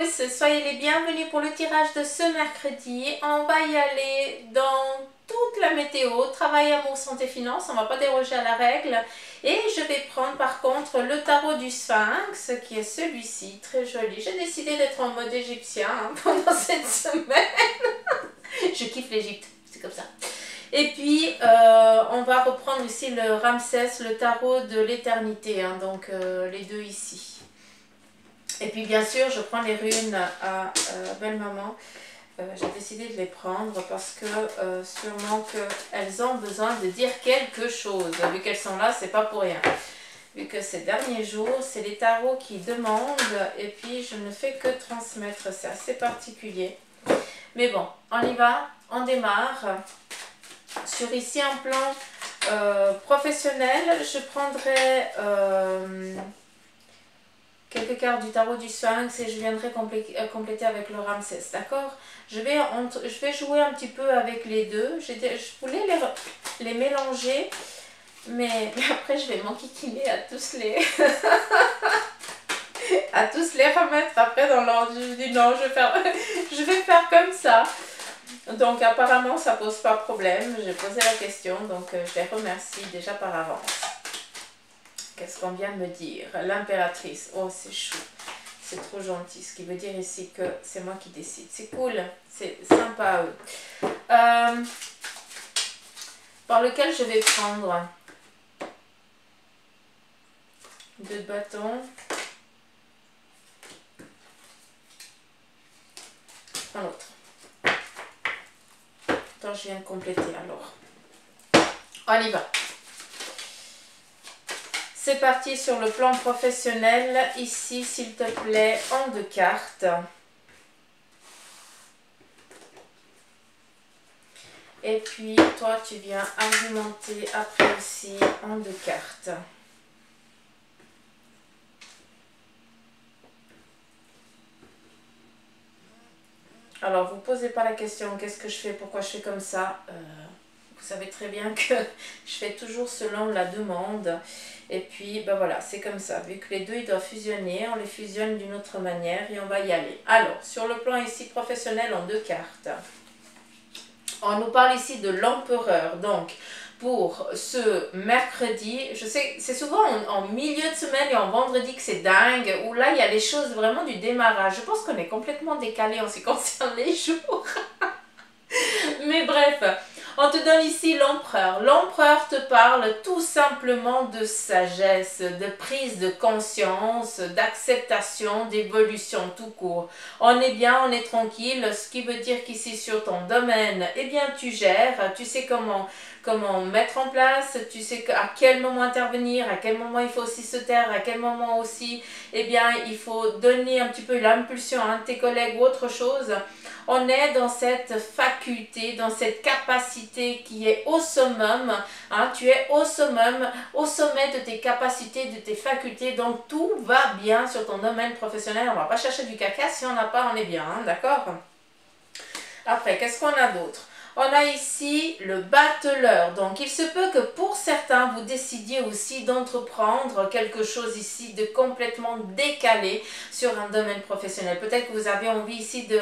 Soyez les bienvenus pour le tirage de ce mercredi. On va y aller dans toute la météo, travail, amour, santé, finance. On ne va pas déroger à la règle. Et je vais prendre par contre le tarot du Sphinx qui est celui-ci, très joli. J'ai décidé d'être en mode égyptien pendant cette semaine. Je kiffe l'Égypte, c'est comme ça. Et puis, on va reprendre ici le Ramsès, le tarot de l'éternité, donc les deux ici. Et puis bien sûr, je prends les runes à belle-maman. J'ai décidé de les prendre parce que sûrement qu'elles ont besoin de dire quelque chose. Vu qu'elles sont là, c'est pas pour rien. Vu que ces derniers jours, c'est les tarots qui demandent et puis je ne fais que transmettre. C'est assez particulier. Mais bon, on y va, on démarre. Sur ici un plan professionnel, je prendrai quelques cartes du tarot du Sphinx et je viendrai compléter avec le Ramsès, d'accord? Je vais jouer un petit peu avec les deux. Je voulais les mélanger, mais après je vais m'enquiquiner à tous les à tous les remettre après dans l'ordre. Je dis non, je vais faire comme ça. Donc apparemment ça pose pas problème. J'ai posé la question, donc je les remercie déjà par avance. Qu'est-ce qu'on vient de me dire? L'impératrice. Oh, c'est chou. C'est trop gentil. Ce qui veut dire ici que c'est moi qui décide. C'est cool. C'est sympa, eux. Par lequel je vais prendre 2 bâtons. Un autre. Attends, je viens de compléter alors. On y va. C'est parti sur le plan professionnel. Ici, s'il te plaît, en 2 cartes. Et puis, toi, tu viens argumenter après aussi en 2 cartes. Alors, vous posez pas la question, qu'est-ce que je fais, pourquoi je fais comme ça vous savez très bien que je fais toujours selon la demande. Et puis, ben voilà, c'est comme ça. Vu que les deux, ils doivent fusionner, on les fusionne d'une autre manière et on va y aller. Alors, sur le plan ici professionnel, en 2 cartes. On nous parle ici de l'empereur. Donc, pour ce mercredi, je sais, c'est souvent en milieu de semaine et en vendredi que c'est dingue, où là, il y a les choses vraiment du démarrage. Je pense qu'on est complètement décalé en ce qui concerne les jours. Mais bref, on te donne ici l'empereur. L'empereur te parle tout simplement de sagesse, de prise de conscience, d'acceptation, d'évolution tout court. On est bien, on est tranquille, ce qui veut dire qu'ici sur ton domaine, eh bien tu gères, tu sais comment mettre en place, tu sais à quel moment intervenir, à quel moment il faut aussi se taire, à quel moment aussi, eh bien il faut donner un petit peu l'impulsion à un de tes collègues ou autre chose. On est dans cette faculté, dans cette capacité qui est au summum. Tu es au summum, au sommet de tes capacités, de tes facultés. Donc tout va bien sur ton domaine professionnel. On ne va pas chercher du caca. Si on n'a pas, on est bien. D'accord? Après, qu'est-ce qu'on a d'autre? On a ici le battleur. Donc, il se peut que pour certains, vous décidiez aussi d'entreprendre quelque chose ici de complètement décalé sur un domaine professionnel. Peut-être que vous avez envie ici de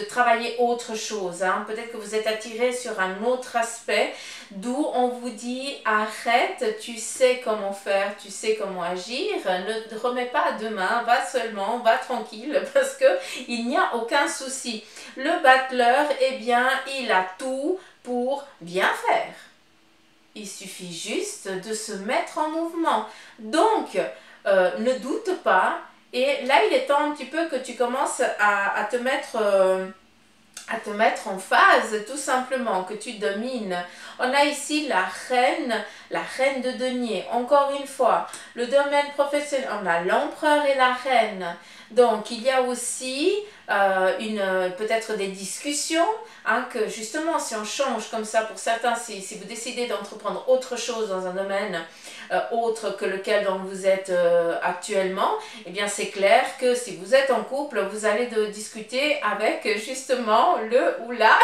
travailler autre chose. Peut-être que vous êtes attiré sur un autre aspect, d'où on vous dit arrête, tu sais comment faire, tu sais comment agir, ne te remets pas à demain, va seulement, va tranquille parce qu'il n'y a aucun souci. Le battleur, eh bien, il a tout pour bien faire. Il suffit juste de se mettre en mouvement. Donc, ne doute pas. Et là, il est temps un petit peu que tu commences à te mettre en phase, tout simplement, que tu domines. On a ici la reine de denier. Encore une fois, le domaine professionnel, on a l'empereur et la reine. Donc, il y a aussi peut-être des discussions, que justement, si on change comme ça, pour certains, si vous décidez d'entreprendre autre chose dans un domaine autre que lequel dont vous êtes actuellement, eh bien, c'est clair que si vous êtes en couple, vous allez discuter avec justement le ou la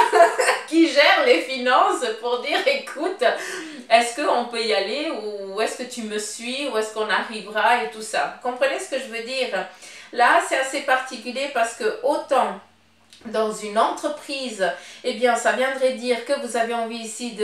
qui gère les finances pour dire, écoute, est-ce qu'on peut y aller ou est-ce que tu me suis ou est-ce qu'on arrivera et tout ça. Vous comprenez ce que je veux dire? là c'est assez particulier parce que autant dans une entreprise, eh bien, ça viendrait dire que vous avez envie ici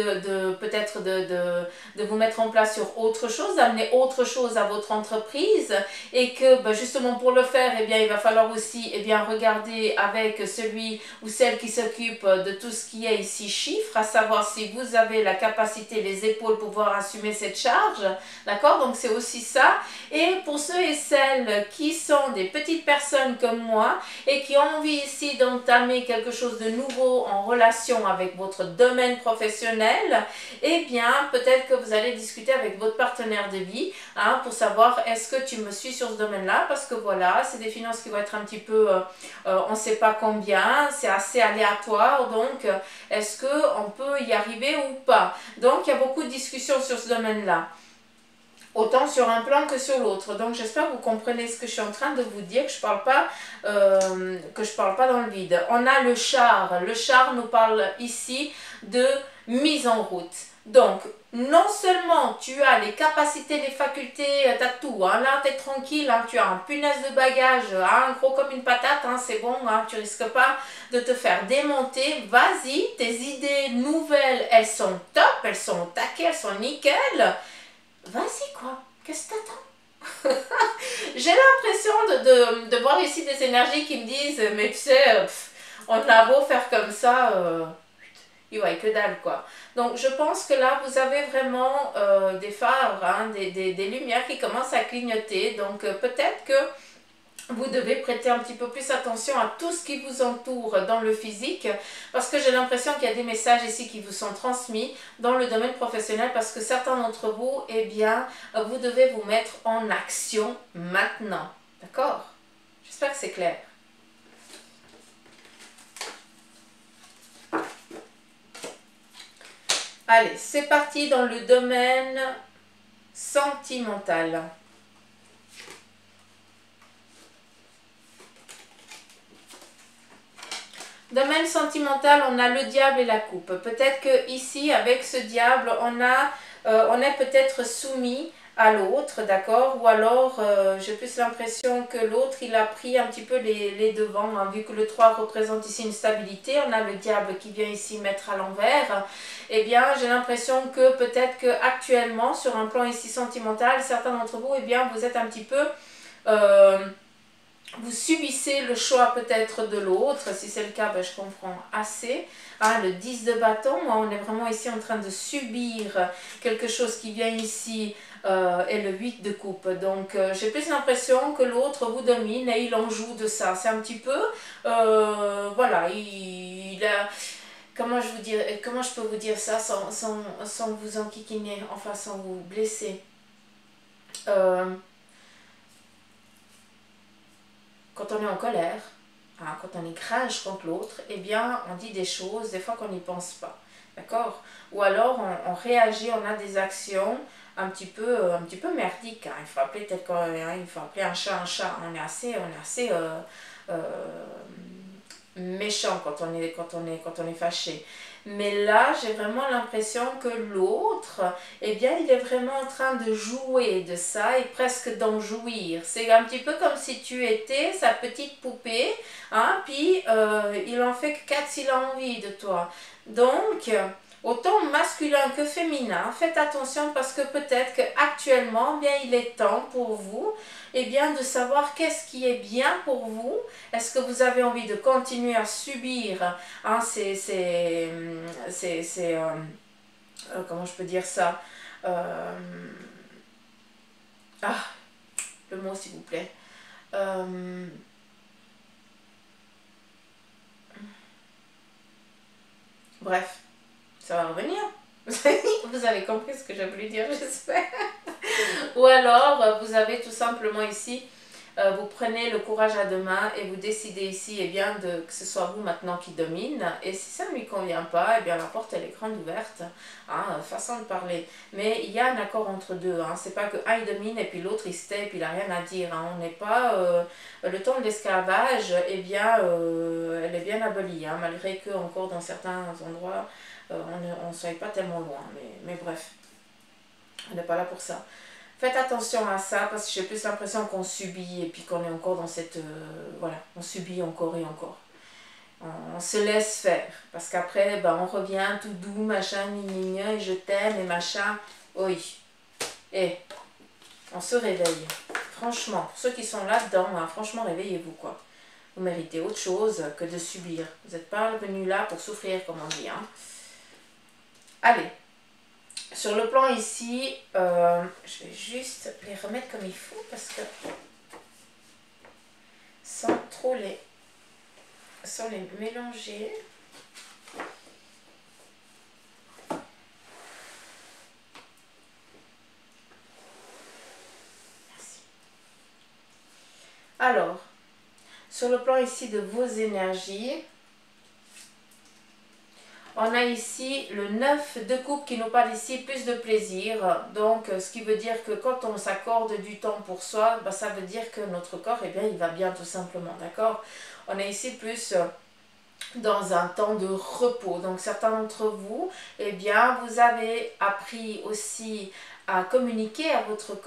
peut-être de vous mettre en place sur autre chose, d'amener autre chose à votre entreprise et que ben, justement pour le faire, eh bien, il va falloir aussi eh bien, regarder avec celui ou celle qui s'occupe de tout ce qui est ici chiffres, à savoir si vous avez la capacité, les épaules pour pouvoir assumer cette charge, d'accord? Donc c'est aussi ça. Et pour ceux et celles qui sont des petites personnes comme moi et qui ont envie ici d'entamer quelque chose de nouveau en relation avec votre domaine professionnel, eh bien peut-être que vous allez discuter avec votre partenaire de vie hein, pour savoir est-ce que tu me suis sur ce domaine-là, parce que voilà, c'est des finances qui vont être un petit peu, on ne sait pas combien, c'est assez aléatoire, donc est-ce qu'on peut y arriver ou pas? Donc il y a beaucoup de discussions sur ce domaine-là, autant sur un plan que sur l'autre. Donc j'espère que vous comprenez ce que je suis en train de vous dire, que je parle pas dans le vide. On a le char. Le char nous parle ici de mise en route. Donc, non seulement tu as les capacités, les facultés, tu as tout, hein, là tu es tranquille, hein, tu as un punaise de bagage, hein, gros comme une patate, hein, c'est bon, hein, tu risques pas de te faire démonter, vas-y, tes idées nouvelles, elles sont top, elles sont au taquet, elles sont nickel. Vas-y quoi, qu'est-ce que t'attends? J'ai l'impression de voir ici des énergies qui me disent, mais tu sais, on a beau faire comme ça, il n'y a que dalle quoi. Donc je pense que là vous avez vraiment des phares, hein, des lumières qui commencent à clignoter. Donc peut-être que vous devez prêter un petit peu plus attention à tout ce qui vous entoure dans le physique, parce que j'ai l'impression qu'il y a des messages ici qui vous sont transmis dans le domaine professionnel, parce que certains d'entre vous, eh bien, vous devez vous mettre en action maintenant. D'accord? J'espère que c'est clair. Allez, c'est parti dans le domaine sentimental. Domaine sentimental, on a le diable et la coupe. Peut-être que ici, avec ce diable, on est peut-être soumis à l'autre, d'accord? Ou alors, j'ai plus l'impression que l'autre, il a pris un petit peu les devants, hein, vu que le 3 représente ici une stabilité. On a le diable qui vient ici mettre à l'envers. Eh bien, j'ai l'impression que peut-être que actuellement, sur un plan ici sentimental, certains d'entre vous, eh bien, vous êtes un petit peu... vous subissez le choix peut-être de l'autre. Si c'est le cas, ben, je comprends assez. Ah, le 10 de bâton, moi, on est vraiment ici en train de subir quelque chose qui vient ici, et le 8 de coupe. Donc, j'ai plus l'impression que l'autre vous domine et il en joue de ça. C'est un petit peu, voilà, il a... Comment je peux vous dire ça sans vous enquiquiner, enfin sans vous blesser. Quand on est en colère, hein, quand on est rage contre l'autre, eh bien, on dit des choses, des fois qu'on n'y pense pas. D'accord? Ou alors, on réagit, on a des actions un petit peu merdiques. Hein. Il faut appeler il faut appeler un chat un chat. On est assez méchant quand on est fâché. Mais là, j'ai vraiment l'impression que l'autre, eh bien, il est vraiment en train de jouer de ça et presque d'en jouir. C'est un petit peu comme si tu étais sa petite poupée, hein, puis il en fait que 4 s'il a envie de toi. Donc, autant masculin que féminin, faites attention parce que peut-être qu'actuellement, bien, il est temps pour vous, eh bien, de savoir qu'est-ce qui est bien pour vous. Est-ce que vous avez envie de continuer à subir, hein, comment je peux dire ça, le mot s'il vous plaît, bref, ça va revenir. Vous avez compris ce que j'ai voulu dire, j'espère. Ou alors, vous avez tout simplement ici, vous prenez le courage à deux mains et vous décidez ici, eh bien, que ce soit vous maintenant qui domine. Et si ça ne lui convient pas, eh bien, la porte elle est grande ouverte, hein, façon de parler. Mais il y a un accord entre deux. Hein. C'est pas que un il domine et puis l'autre il se tait et puis il n'a rien à dire. Hein. On n'est pas... le temps de l'esclavage, eh bien, elle est bien abolie, hein, malgré que encore dans certains endroits, on ne soit pas tellement loin. Mais bref, on n'est pas là pour ça. Faites attention à ça parce que j'ai plus l'impression qu'on subit et puis qu'on est encore dans cette... voilà, on subit encore et encore. On se laisse faire parce qu'après, ben, on revient tout doux, machin, gna, et je t'aime et machin. Oui. Et on se réveille. Franchement, pour ceux qui sont là-dedans, hein, franchement, réveillez-vous quoi. Vous méritez autre chose que de subir. Vous n'êtes pas venu là pour souffrir, comme on dit. Hein. Allez. Sur le plan ici, je vais juste les remettre comme il faut parce que sans trop les mélanger. Merci. Alors, sur le plan ici de vos énergies, on a ici le 9 de coupe qui nous parle ici plus de plaisir. Donc, ce qui veut dire que quand on s'accorde du temps pour soi, bah, ça veut dire que notre corps, eh bien, il va bien tout simplement, d'accord? On est ici plus dans un temps de repos. Donc, certains d'entre vous, eh bien, vous avez appris aussi à communiquer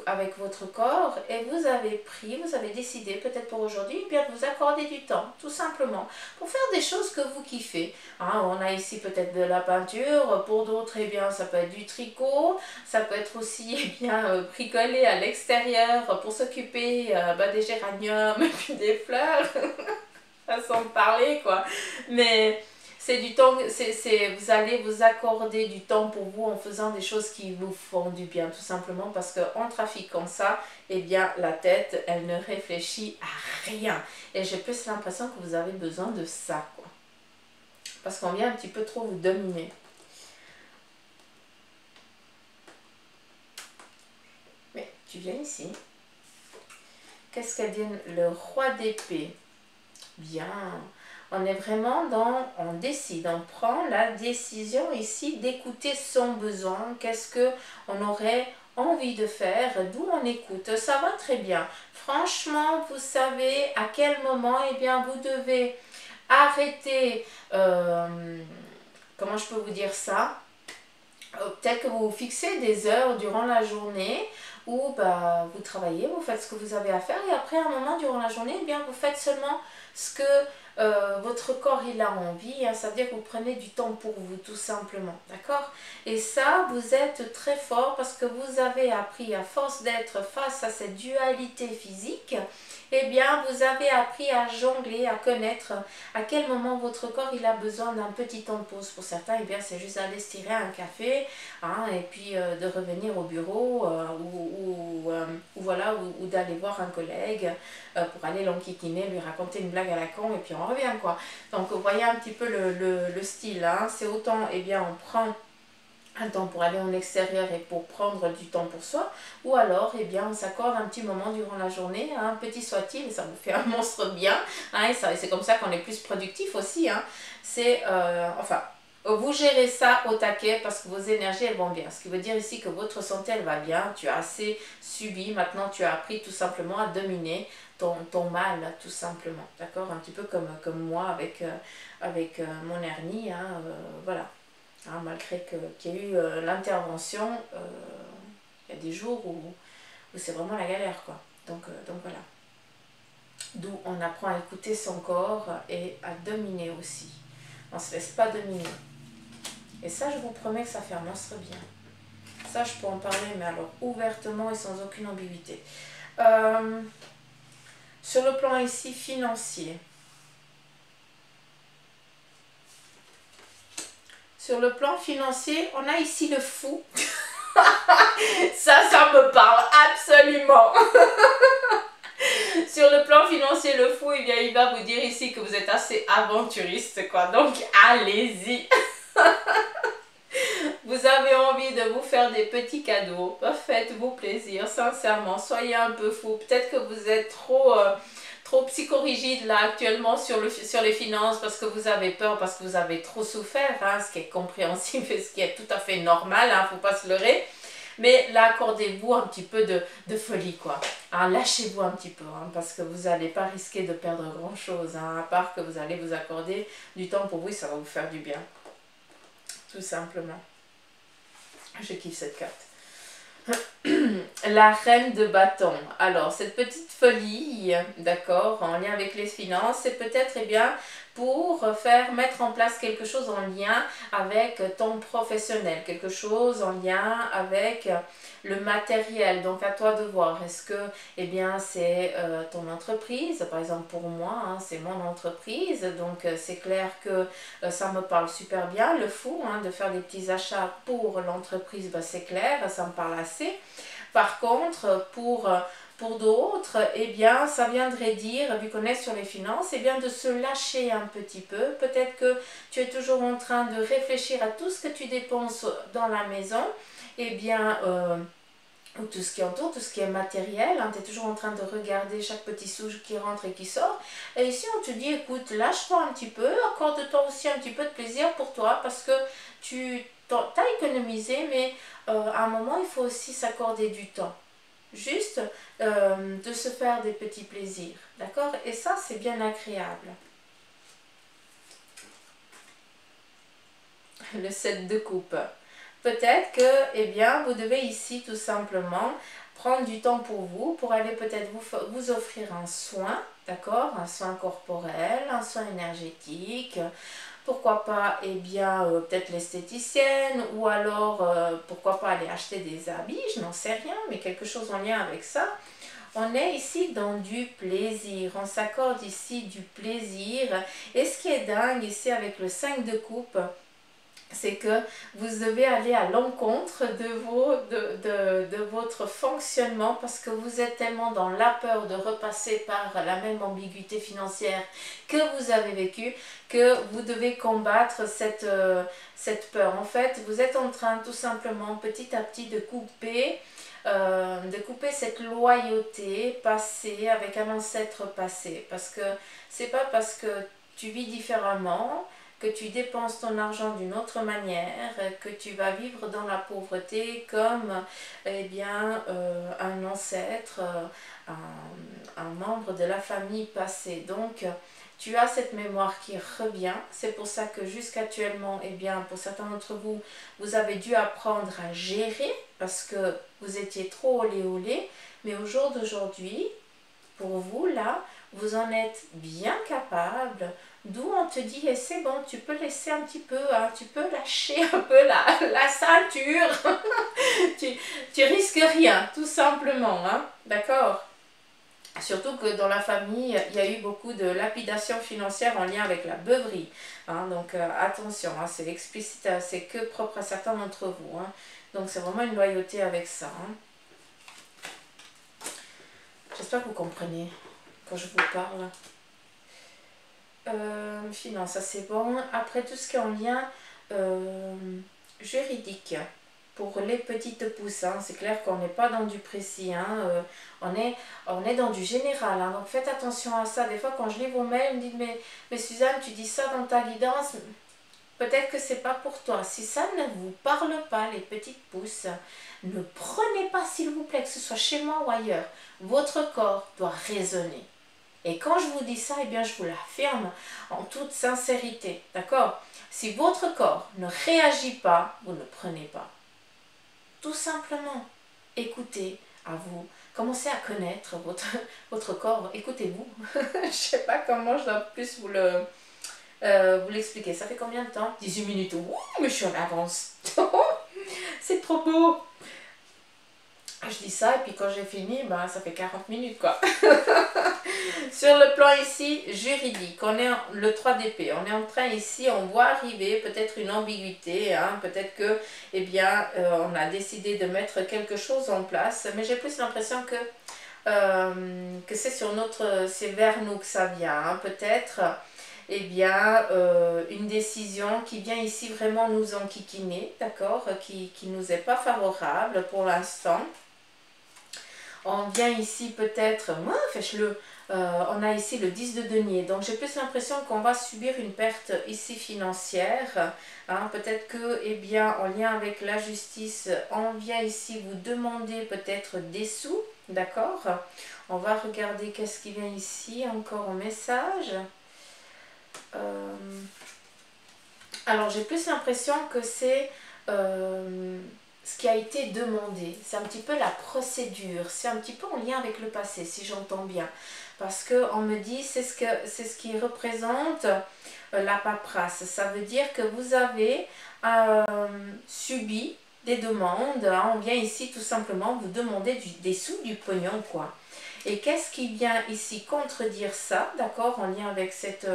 avec votre corps et vous avez décidé peut-être pour aujourd'hui eh bien de vous accorder du temps, tout simplement, pour faire des choses que vous kiffez. Hein, on a ici peut-être de la peinture, pour d'autres eh bien ça peut être du tricot, ça peut être aussi eh bien bricoler à l'extérieur pour s'occuper des géraniums et puis des fleurs, façon de parler quoi, mais... c'est du temps, vous allez vous accorder du temps pour vous en faisant des choses qui vous font du bien, tout simplement parce qu'en trafiquant ça, eh bien, la tête, elle ne réfléchit à rien. Et j'ai plus l'impression que vous avez besoin de ça, quoi. Parce qu'on vient un petit peu trop vous dominer. Mais tu viens ici. Qu'est-ce qu'elle dit? Le roi d'épée. Bien. On est vraiment dans, on décide, on prend la décision ici d'écouter son besoin. Qu'est-ce qu'on aurait envie de faire, d'où on écoute. Ça va très bien. Franchement, vous savez à quel moment, eh bien, vous devez arrêter, comment je peux vous dire ça? Peut-être que vous fixez des heures durant la journée où bah, vous travaillez, vous faites ce que vous avez à faire et après un moment durant la journée, eh bien, vous faites seulement ce que votre corps il a envie, hein, ça veut dire que vous prenez du temps pour vous tout simplement, d'accord? Et ça, vous êtes très fort parce que vous avez appris à force d'être face à cette dualité physique, eh bien vous avez appris à jongler, à connaître à quel moment votre corps il a besoin d'un petit temps de pause. Pour certains, eh bien c'est juste d'aller se tirer un café, hein, et puis de revenir au bureau voilà, ou d'aller voir un collègue pour aller l'enquiquiner, lui raconter une blague à la con et puis on revient quoi. Donc vous voyez un petit peu le style, hein. C'est autant, eh bien on prend un temps pour aller en extérieur et pour prendre du temps pour soi, ou alors eh bien on s'accorde un petit moment durant la journée, hein, petit soit-il, et ça vous fait un monstre bien, hein, et c'est comme ça qu'on est plus productif aussi, hein. C'est enfin vous gérez ça au taquet parce que vos énergies elles vont bien, ce qui veut dire ici que votre santé elle va bien, tu as assez subi, maintenant tu as appris tout simplement à dominer ton mal tout simplement, d'accord, un petit peu comme moi avec mon hernie, hein, voilà. Hein, malgré qu'il y a eu l'intervention, il y a des jours où c'est vraiment la galère, quoi. Donc voilà. D'où on apprend à écouter son corps et à dominer aussi. On ne se laisse pas dominer. Et ça, je vous promets que ça fait un monstre bien. Ça, je peux en parler, mais alors ouvertement et sans aucune ambiguïté. Sur le plan ici financier, sur le plan financier, on a ici le fou. Ça me parle absolument. Sur le plan financier, le fou, eh bien, il va vous dire ici que vous êtes assez aventuriste, quoi. Donc, allez-y. Vous avez envie de vous faire des petits cadeaux. Faites-vous plaisir, sincèrement. Soyez un peu fou. Peut-être que vous êtes trop psychorigide là actuellement sur les finances parce que vous avez peur, parce que vous avez trop souffert, hein, ce qui est compréhensible et ce qui est tout à fait normal, hein, faut pas se leurrer. Mais là, accordez-vous un petit peu de folie, quoi. Hein, lâchez-vous un petit peu, hein, parce que vous n'allez pas risquer de perdre grand-chose, hein, à part que vous allez vous accorder du temps pour vous et ça va vous faire du bien. Tout simplement. Je kiffe cette carte. La reine de bâton. Alors, cette petite folie, d'accord, en lien avec les finances, c'est peut-être, eh bien, pour mettre en place quelque chose en lien avec ton professionnel, quelque chose en lien avec le matériel. Donc, à toi de voir, est-ce que, eh bien, c'est ton entreprise, par exemple pour moi, hein, c'est mon entreprise, donc c'est clair que ça me parle super bien. Le fou, hein, de faire des petits achats pour l'entreprise, bah, c'est clair, ça me parle assez. Par contre, pour d'autres, eh bien, ça viendrait dire, vu qu'on est sur les finances, eh bien, de se lâcher un petit peu. Peut-être que tu es toujours en train de réfléchir à tout ce que tu dépenses dans la maison, eh bien, ou tout ce qui entoure, tout ce qui est matériel, hein, tu es toujours en train de regarder chaque petit sou qui rentre et qui sort. Et ici, on te dit, écoute, lâche-toi un petit peu, accorde-toi aussi un petit peu de plaisir pour toi, parce que tu as économisé, mais à un moment, il faut aussi s'accorder du temps. Juste de se faire des petits plaisirs, d'accord? Et ça, c'est bien agréable. Le set de coupe. Peut-être que, eh bien, vous devez ici tout simplement prendre du temps pour vous, pour aller peut-être vous offrir un soin, d'accord? Un soin corporel, un soin énergétique. Pourquoi pas, eh bien, peut-être l'esthéticienne, ou alors, pourquoi pas aller acheter des habits, je n'en sais rien, mais quelque chose en lien avec ça. On est ici dans du plaisir, on s'accorde ici du plaisir. Et ce qui est dingue ici avec le 5 de coupe, c'est que vous devez aller à l'encontre de votre fonctionnement, parce que vous êtes tellement dans la peur de repasser par la même ambiguïté financière que vous avez vécue, que vous devez combattre cette peur. En fait, vous êtes en train tout simplement petit à petit de couper cette loyauté passée avec un ancêtre passé, parce que c'est pas parce que tu vis différemment, que tu dépenses ton argent d'une autre manière, que tu vas vivre dans la pauvreté comme eh bien, un ancêtre, un membre de la famille passée. Donc, tu as cette mémoire qui revient. C'est pour ça que jusqu'actuellement, eh bien, pour certains d'entre vous, vous avez dû apprendre à gérer parce que vous étiez trop olé olé. Mais au jour d'aujourd'hui, pour vous, là, vous en êtes bien capable, d'où on te dit, et c'est bon, tu peux laisser un petit peu, hein, tu peux lâcher un peu la ceinture, tu risques rien, tout simplement, hein, d'accord? Surtout que dans la famille, il y a eu beaucoup de lapidation financière en lien avec la beuverie, hein, donc attention, hein, c'est explicite, c'est que propre à certains d'entre vous, hein, donc c'est vraiment une loyauté avec ça, hein. J'espère que vous comprenez quand je vous parle. Finance, ça c'est bon. Après, tout ce qui est en lien juridique, pour les petites pousses, hein, c'est clair qu'on n'est pas dans du précis, hein, on est dans du général, hein, donc faites attention à ça. Des fois, quand je lis vos mails, ils me disent, mais Suzanne, tu dis ça dans ta guidance, peut-être que c'est pas pour toi. Si ça ne vous parle pas, les petites pousses, ne prenez pas, s'il vous plaît, que ce soit chez moi ou ailleurs. Votre corps doit raisonner. Et quand je vous dis ça, eh bien, je vous l'affirme en toute sincérité, d'accord? Si votre corps ne réagit pas, vous ne prenez pas. Tout simplement, écoutez à vous. Commencez à connaître votre corps. Écoutez-vous. Je ne sais pas comment je dois plus vous l'expliquer. Ça fait combien de temps? 18 minutes. Ouh, mais je suis en avance. C'est trop beau. Je dis ça et puis quand j'ai fini, ben, ça fait 40 minutes quoi. Sur le plan ici juridique, on est le 3 d'épée, on est en train ici, on voit arriver peut-être une ambiguïté, hein, peut-être que, eh bien, on a décidé de mettre quelque chose en place, mais j'ai plus l'impression que c'est vers nous que ça vient, hein, peut-être, eh bien, une décision qui vient ici vraiment nous enquiquiner, d'accord, qui nous est pas favorable pour l'instant. On vient ici peut-être, fais-le, on a ici le 10 de denier, donc j'ai plus l'impression qu'on va subir une perte ici financière, hein, peut-être que, eh bien, en lien avec la justice, on vient ici vous demander peut-être des sous, d'accord? On va regarder qu'est-ce qui vient ici, encore en message. Alors j'ai plus l'impression que c'est ce qui a été demandé. C'est un petit peu la procédure, c'est un petit peu en lien avec le passé, si j'entends bien. Parce qu'on me dit, c'est ce qui représente la paperasse. Ça veut dire que vous avez subi des demandes. Hein. On vient ici tout simplement vous demander des sous, du pognon, quoi. Et qu'est-ce qui vient ici contredire ça, d'accord, en lien avec cette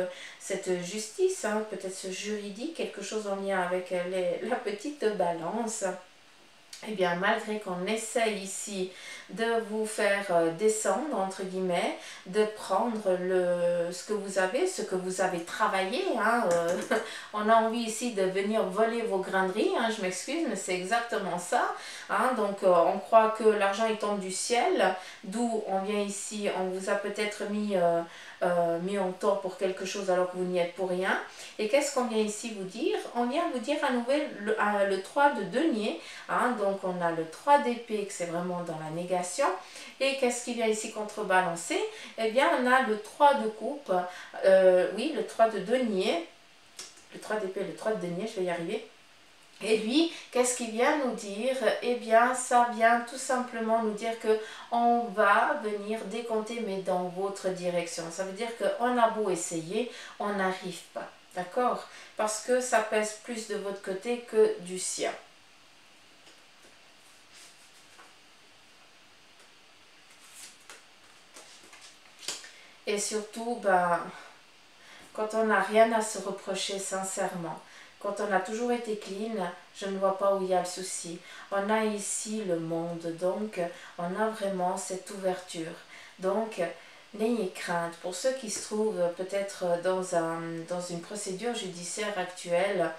justice, hein, peut-être ce juridique, quelque chose en lien avec la petite balance. Eh bien, malgré qu'on essaye ici de vous faire descendre, entre guillemets, de prendre ce que vous avez travaillé, hein, on a envie ici de venir voler vos graineries, hein, je m'excuse, mais c'est exactement ça. Hein, donc, on croit que l'argent il tombe du ciel, d'où on vient ici, on vous a peut-être mis en tort pour quelque chose alors que vous n'y êtes pour rien. Et qu'est-ce qu'on vient ici vous dire? On vient vous dire à nouveau le 3 de denier. Hein, donc on a le 3 d'épée que c'est vraiment dans la négation. Et qu'est-ce qui vient ici contrebalancer? Eh bien on a le 3 de coupe, oui le 3 de denier, le 3 d'épée, le 3 de denier, je vais y arriver. Et lui, qu'est-ce qu'il vient nous dire? Eh bien, ça vient tout simplement nous dire que on va venir décompter, mais dans votre direction. Ça veut dire qu'on a beau essayer, on n'arrive pas. D'accord? Parce que ça pèse plus de votre côté que du sien. Et surtout, ben, quand on n'a rien à se reprocher sincèrement, quand on a toujours été clean, je ne vois pas où il y a le souci. On a ici le monde, donc on a vraiment cette ouverture. Donc, n'ayez crainte. Pour ceux qui se trouvent peut-être dans une procédure judiciaire actuelle,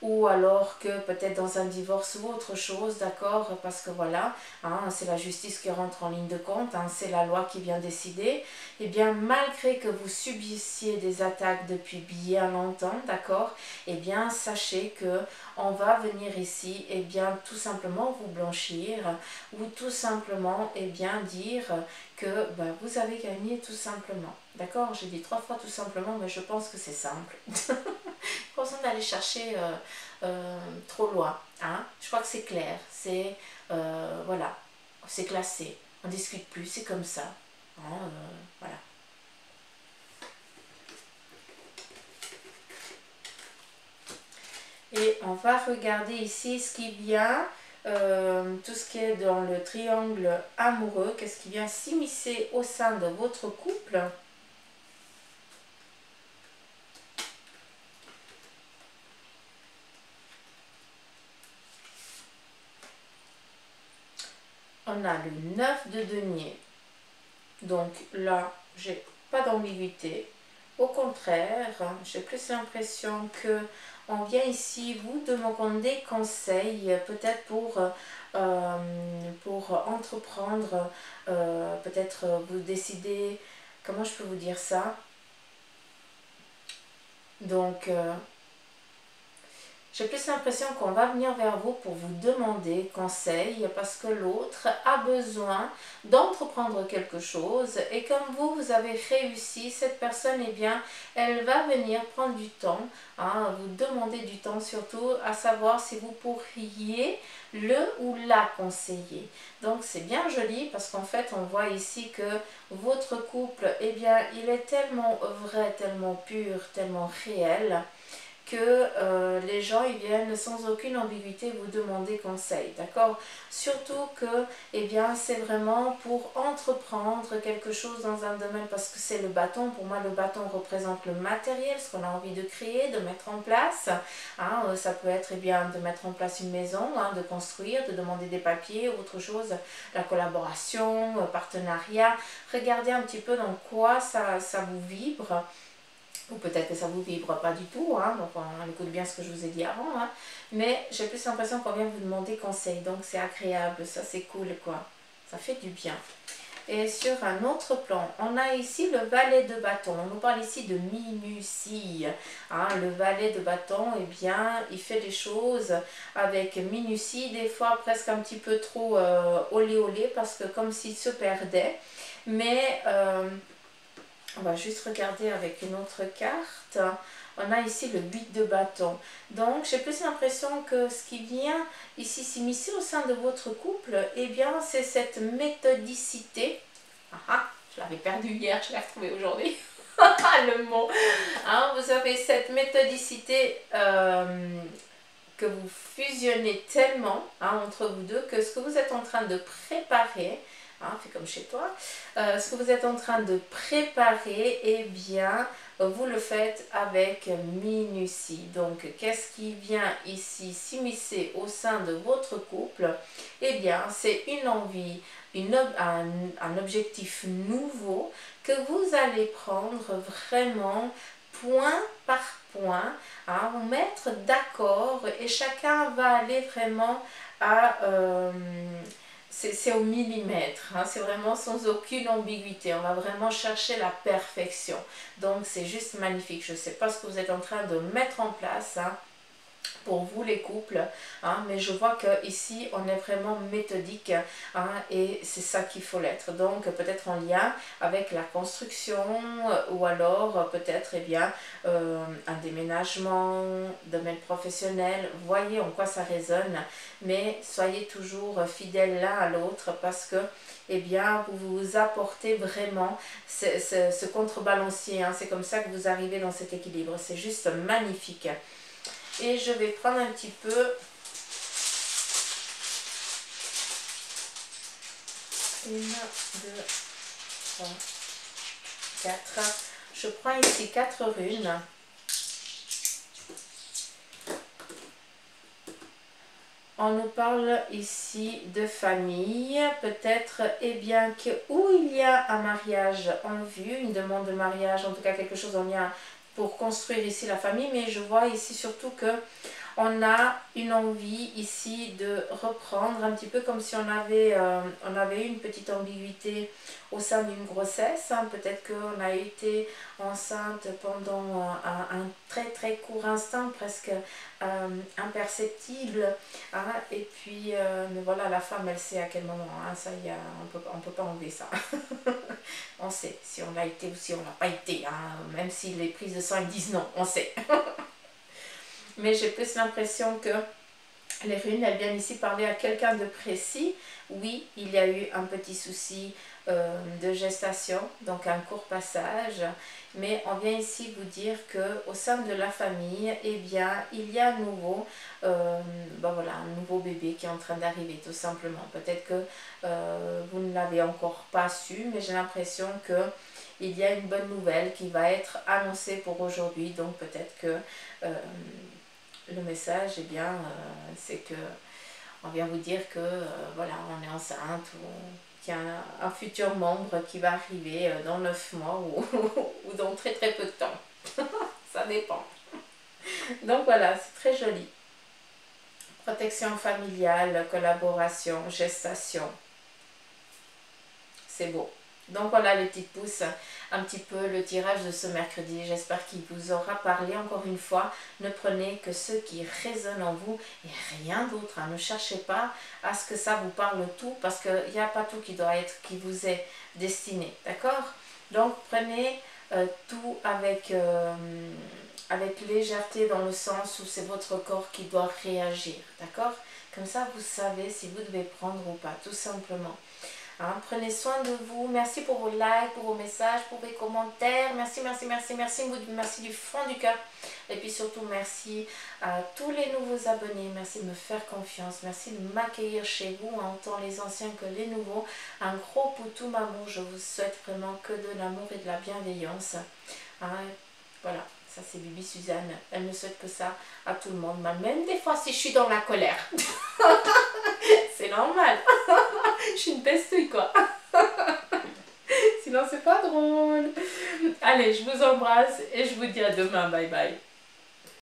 ou alors que peut-être dans un divorce ou autre chose, d'accord, parce que voilà, hein, c'est la justice qui rentre en ligne de compte, hein, c'est la loi qui vient décider, et bien malgré que vous subissiez des attaques depuis bien longtemps, d'accord, et bien sachez que on va venir ici, et bien tout simplement vous blanchir, ou tout simplement, et bien dire que ben, vous avez gagné tout simplement. D'accord? J'ai dit 3 fois tout simplement, mais je pense que c'est simple. Pas besoin d'aller chercher trop loin. Hein? Je crois que c'est clair. C'est, voilà, c'est classé. On ne discute plus, c'est comme ça. Hein, voilà. Et on va regarder ici ce qui vient, tout ce qui est dans le triangle amoureux, qu'est-ce qui vient s'immiscer au sein de votre couple. On a le 9 de denier. Donc là, j'ai pas d'ambiguïté. Au contraire, j'ai plus l'impression que on vient ici vous demander des conseils, peut-être pour entreprendre, peut-être vous décider, comment je peux vous dire ça? Donc, j'ai plus l'impression qu'on va venir vers vous pour vous demander conseil parce que l'autre a besoin d'entreprendre quelque chose et comme vous avez réussi, cette personne, eh bien, elle va venir prendre du temps, hein, vous demander du temps surtout à savoir si vous pourriez le ou la conseiller. Donc c'est bien joli parce qu'en fait on voit ici que votre couple, eh bien, il est tellement vrai, tellement pur, tellement réel que les gens ils viennent sans aucune ambiguïté vous demander conseil, d'accord? Surtout que eh bien, c'est vraiment pour entreprendre quelque chose dans un domaine parce que c'est le bâton. Pour moi, le bâton représente le matériel, ce qu'on a envie de créer, de mettre en place. Hein, ça peut être eh bien, de mettre en place une maison, hein, de construire, de demander des papiers, autre chose, la collaboration, partenariat. Regardez un petit peu dans quoi ça vous vibre. Ou peut-être que ça ne vous vibre pas du tout, hein, donc on écoute bien ce que je vous ai dit avant, hein, mais j'ai plus l'impression qu'on vient vous demander conseil, donc c'est agréable, ça c'est cool quoi, ça fait du bien. Et sur un autre plan, on a ici le valet de bâton, on nous parle ici de minutie, hein, le valet de bâton, eh bien, il fait des choses avec minutie, des fois presque un petit peu trop olé olé, parce que comme s'il se perdait, mais On va juste regarder avec une autre carte. On a ici le 8 de bâton. Donc, j'ai plus l'impression que ce qui vient ici s'immiscer au sein de votre couple, eh bien, c'est cette méthodicité. Je l'avais perdu hier, je l'ai retrouvé aujourd'hui. Le mot. Hein, vous avez cette méthodicité que vous fusionnez tellement entre vous deux que ce que vous êtes en train de préparer, fais comme chez toi, ce que vous êtes en train de préparer, eh bien, vous le faites avec minutie. Donc, qu'est-ce qui vient ici s'immiscer au sein de votre couple? Eh bien, c'est une envie, un objectif nouveau que vous allez prendre vraiment point par point, vous mettre d'accord et chacun va aller vraiment à... c'est au millimètre, c'est vraiment sans aucune ambiguïté, on va vraiment chercher la perfection. Donc c'est juste magnifique, je ne sais pas ce que vous êtes en train de mettre en place pour vous les couples, mais je vois que ici on est vraiment méthodique et c'est ça qu'il faut l'être. Donc peut-être en lien avec la construction ou alors peut-être un déménagement, domaine professionnel. Voyez en quoi ça résonne, mais soyez toujours fidèles l'un à l'autre parce que vous vous apportez vraiment ce contrebalancier. C'est comme ça que vous arrivez dans cet équilibre. C'est juste magnifique. Et je vais prendre un petit peu une, deux, trois, quatre. Je prends ici 4 runes. On nous parle ici de famille, peut-être où il y a un mariage en vue, une demande de mariage, en tout cas quelque chose en lien pour construire ici la famille, mais je vois ici surtout que on a une envie ici de reprendre un petit peu comme si on avait eu une petite ambiguïté au sein d'une grossesse. Peut-être qu'on a été enceinte pendant un très très court instant, presque imperceptible. Et puis, mais voilà, la femme, elle sait à quel moment. Ça, on peut pas enlever ça. On sait si on l'a été ou si on l'a pas été. Même si les prises de sang ils disent non, on sait. Mais j'ai plus l'impression que les runes, elles viennent ici parler à quelqu'un de précis. Oui, il y a eu un petit souci de gestation, donc un court passage. Mais on vient ici vous dire qu'au sein de la famille, il y a un nouveau bébé qui est en train d'arriver, tout simplement. Peut-être que vous ne l'avez encore pas su, mais j'ai l'impression que il y a une bonne nouvelle qui va être annoncée pour aujourd'hui. Donc peut-être que le message, c'est que on vient vous dire que on est enceinte ou qu'il y a un futur membre qui va arriver dans 9 mois ou dans très très peu de temps. Ça dépend. Donc voilà, c'est très joli. Protection familiale, collaboration, gestation. C'est beau. Donc voilà les petites pousses, un petit peu le tirage de ce mercredi. J'espère qu'il vous aura parlé. Encore une fois, ne prenez que ce qui résonne en vous et rien d'autre. Ne cherchez pas à ce que ça vous parle tout parce qu'il n'y a pas tout qui vous est destiné. D'accord? Donc prenez tout avec légèreté dans le sens où c'est votre corps qui doit réagir. D'accord? Comme ça, vous savez si vous devez prendre ou pas, tout simplement. Prenez soin de vous. Merci pour vos likes, pour vos messages, pour vos commentaires. Merci, merci, merci, merci. Merci du fond du cœur. Et puis surtout, merci à tous les nouveaux abonnés. Merci de me faire confiance. Merci de m'accueillir chez vous, autant les anciens que les nouveaux. Un gros poutou m'amour. Je vous souhaite vraiment que de l'amour et de la bienveillance. Voilà. Ça c'est Bibi Suzanne, elle ne souhaite que ça à tout le monde, même des fois si je suis dans la colère. C'est normal. Je suis une pestouille quoi. Sinon c'est pas drôle. Allez, je vous embrasse et je vous dis à demain, bye bye.